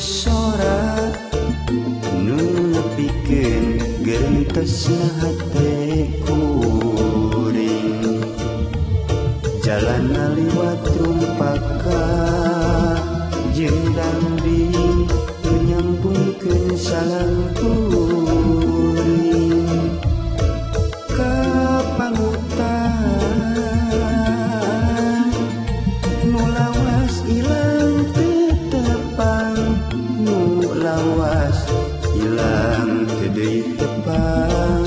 sorak nu nepikeun gentosna hate kuring jalan liwat rumpaka jeung dangding nyambungkeun salangkuring ka panutan nu lawas ilang tetepang nu lawas ilang teu deui tepang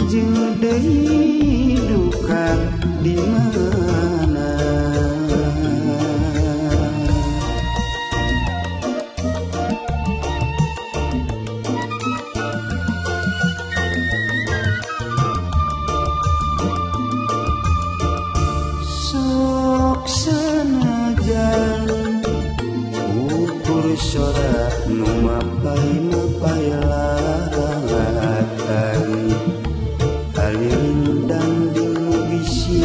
jeung deui duka di mana sok sanajan ukur sorak nu mapai laratan alirin dangding bisi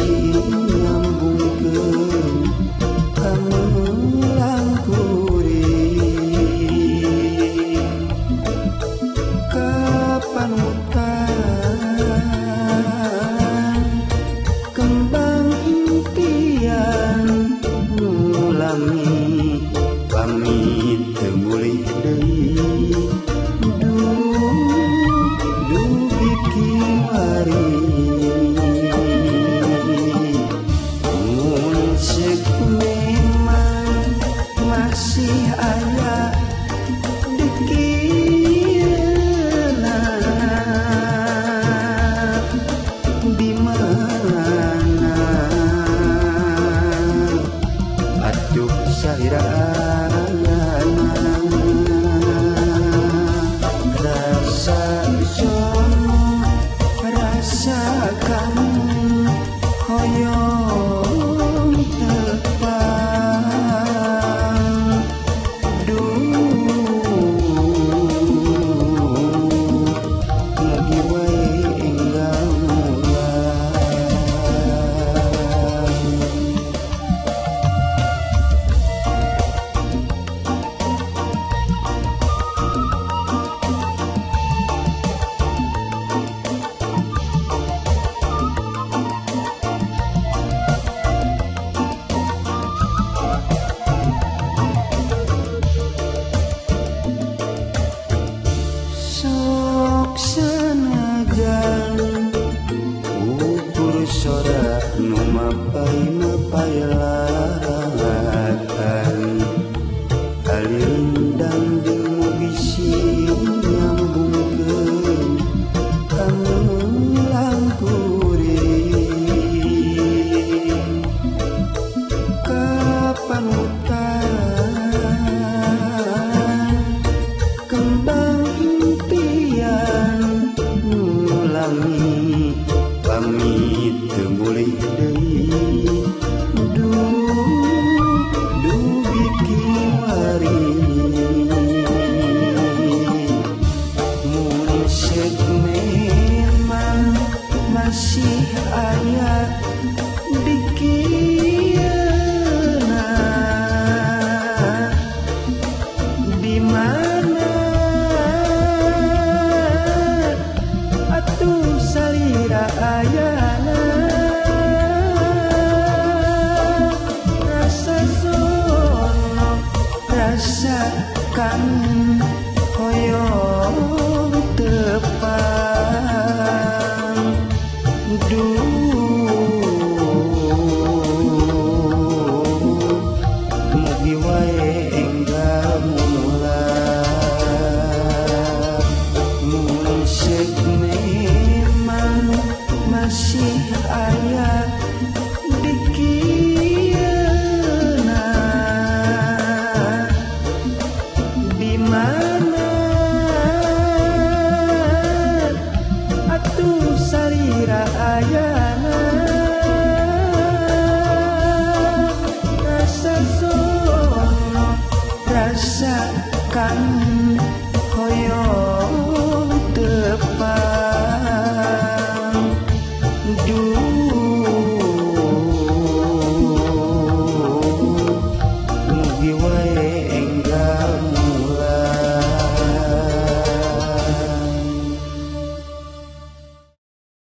nyambungkeun ka meulang kuring ka panutan kembang impian ngulangi pamit teu mulih deui dugi kimari mun ceuk memang masih aya dikieuna di mana atuh sairana rasa sono rasa kangen hoyong tepang lagi wae enggal mulai sok sanajan ukur sorak nu mapai laratan alirin dangding bisi nyambungkeun ka meulang kuring ka panutan kembang impian ngulangi pamit teu mulih deui dugi kimari mun ceuk memang masih aya dikieuna di mana atuh salira ayana rasa sono rasa kangen hoyong tepang